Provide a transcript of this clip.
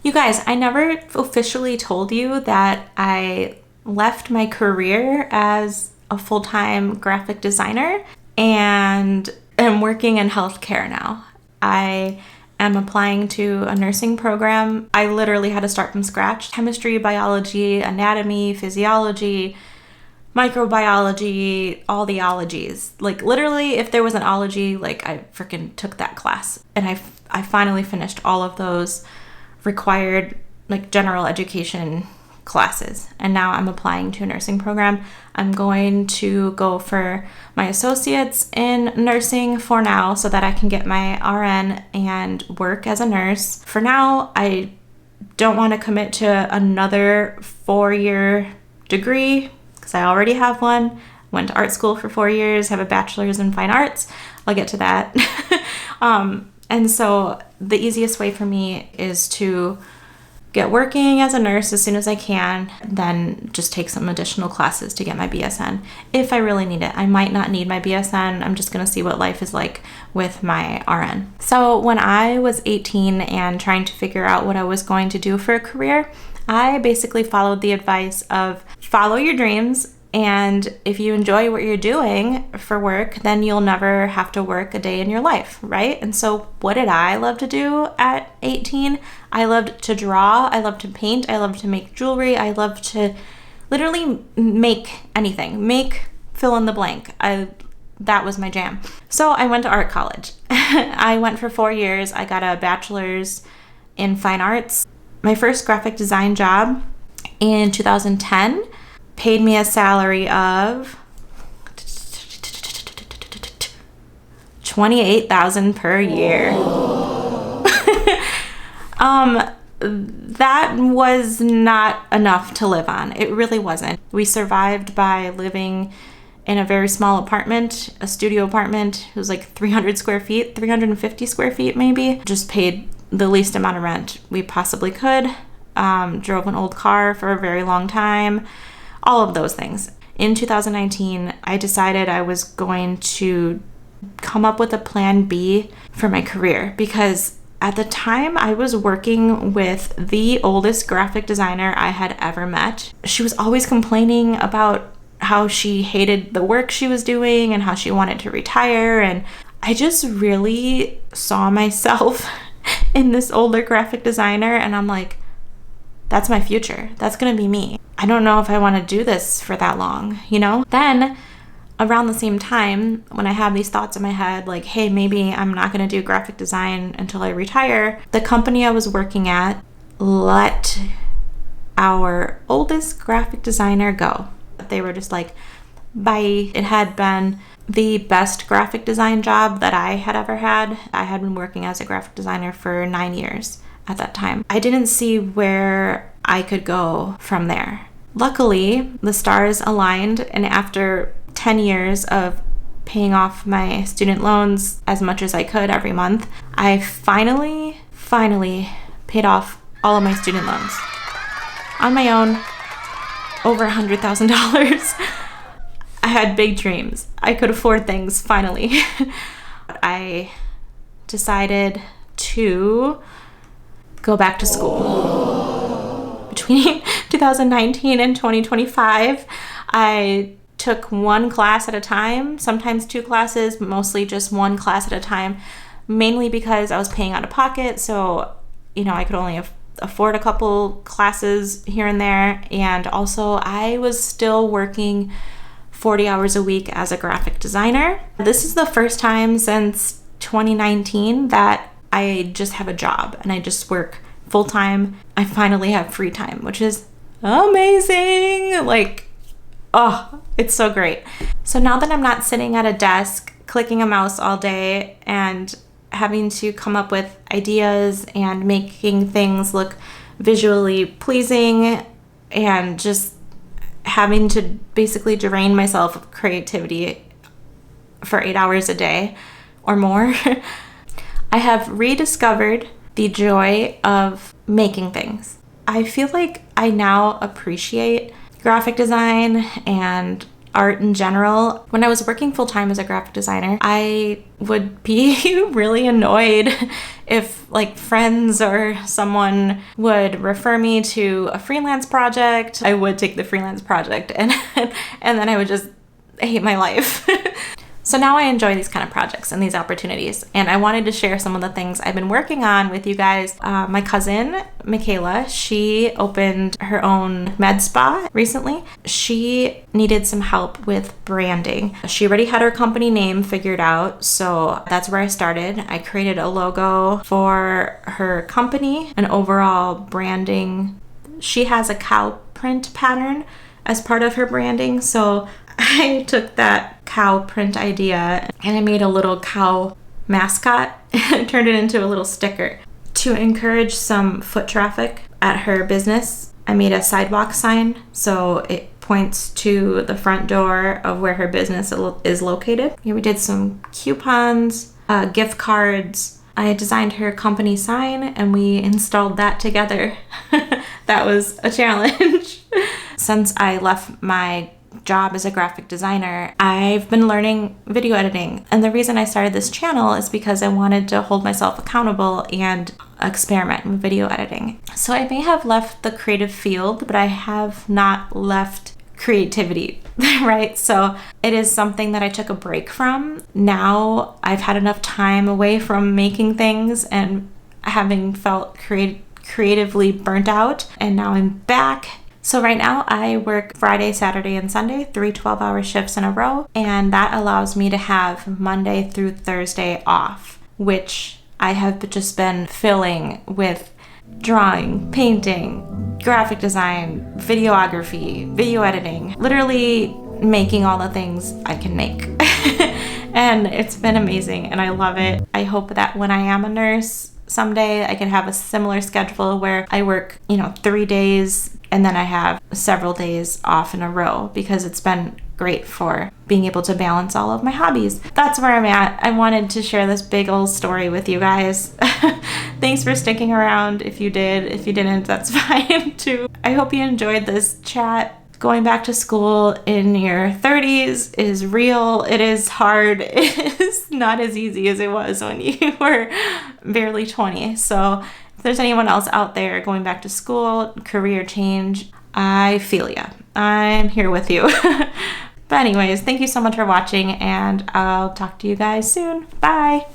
You guys, I never officially told you that I left my career as a full-time graphic designer and am working in healthcare now. I am applying to a nursing program. I literally had to start from scratch. Chemistry, biology, anatomy, physiology, microbiology, all the ologies. Like literally, if there was an ology, like I freaking took that class. And I finally finished all of those required like general education classes. And now I'm applying to a nursing program. I'm going to go for my associates in nursing for now so that I can get my RN and work as a nurse. For now, I don't want to commit to another 4-year degree because I already have one. Went to art school for 4 years, have a bachelor's in fine arts. I'll get to that. And so the easiest way for me is to get working as a nurse as soon as I can, then just take some additional classes to get my BSN if I really need it. I might not need my BSN. I'm just going to see what life is like with my RN. So when I was 18 and trying to figure out what I was going to do for a career, I basically followed the advice of follow your dreams. And if you enjoy what you're doing for work, then you'll never have to work a day in your life, right? And so what did I love to do at 18? I loved to draw. I loved to paint. I loved to make jewelry. I loved to literally make anything. Make fill in the blank. That was my jam. So I went to art college. I went for 4 years. I got a bachelor's in fine arts. My first graphic design job in 2010 paid me a salary of $28,000 per year. That was not enough to live on. It really wasn't. We survived by living in a very small apartment, a studio apartment. It was like 300 square feet, 350 square feet maybe. Just paid the least amount of rent we possibly could. Drove an old car for a very long time. All of those things. In 2019, I decided I was going to come up with a plan B for my career because at the time I was working with the oldest graphic designer I had ever met. She was always complaining about how she hated the work she was doing and how she wanted to retire. And I just really saw myself in this older graphic designer and I'm like, that's my future. That's going to be me. I don't know if I want to do this for that long, you know? Then around the same time, when I have these thoughts in my head, like, hey, maybe I'm not going to do graphic design until I retire, the company I was working at let our oldest graphic designer go. They were just like, bye. It had been the best graphic design job that I had ever had. I had been working as a graphic designer for 9 years at that time. I didn't see where I could go from there. Luckily, the stars aligned, and after 10 years of paying off my student loans as much as I could every month, I finally paid off all of my student loans on my own, over $100,000. I had big dreams. I could afford things finally. I decided to go back to school. Between 2019 and 2025, I took one class at a time, sometimes 2 classes, but mostly just one class at a time, mainly because I was paying out of pocket. So, I could only afford a couple classes here and there. And also I was still working 40 hours a week as a graphic designer. This is the first time since 2019 that I just have a job and I just work full time. I finally have free time, which is amazing. It's so great. So now that I'm not sitting at a desk clicking a mouse all day and having to come up with ideas and making things look visually pleasing and just having to basically drain myself of creativity for 8 hours a day or more, I have rediscovered the joy of making things. I feel like I now appreciate graphic design and art in general. When I was working full-time as a graphic designer, I would be really annoyed if like friends or someone would refer me to a freelance project. I would take the freelance project and then I would just hate my life. So now I enjoy these kind of projects and these opportunities, and I wanted to share some of the things I've been working on with you guys. My cousin, Michaela, she opened her own med spa recently. She needed some help with branding. She already had her company name figured out, so that's where I started. I created a logo for her company, an overall branding. She has a cow print pattern as part of her branding, so I took that cow print idea and I made a little cow mascot and turned it into a little sticker. To encourage some foot traffic at her business, I made a sidewalk sign so it points to the front door of where her business is located. Here we did some coupons, gift cards. I designed her company sign and we installed that together. That was a challenge. Since I left my job as a graphic designer, I've been learning video editing. And the reason I started this channel is because I wanted to hold myself accountable and experiment with video editing. So I may have left the creative field, but I have not left creativity, right? So it is something that I took a break from. Now I've had enough time away from making things and having felt creatively burnt out, and now I'm back. So right now I work Friday, Saturday, and Sunday, 3 12-hour shifts in a row, and that allows me to have Monday through Thursday off, which I have just been filling with drawing, painting, graphic design, videography, video editing, literally making all the things I can make. And it's been amazing and I love it. I hope that when I am a nurse someday, I can have a similar schedule where I work, 3 days and then I have several days off in a row, because it's been great for being able to balance all of my hobbies. That's where I'm at. I wanted to share this big old story with you guys. Thanks for sticking around. If you did, if you didn't, that's fine too. I hope you enjoyed this chat. Going back to school in your 30s is real. It is hard. It is not as easy as it was when you were barely 20. So if there's anyone else out there going back to school, career change, I feel ya. I'm here with you. But anyways, thank you so much for watching, and I'll talk to you guys soon. Bye.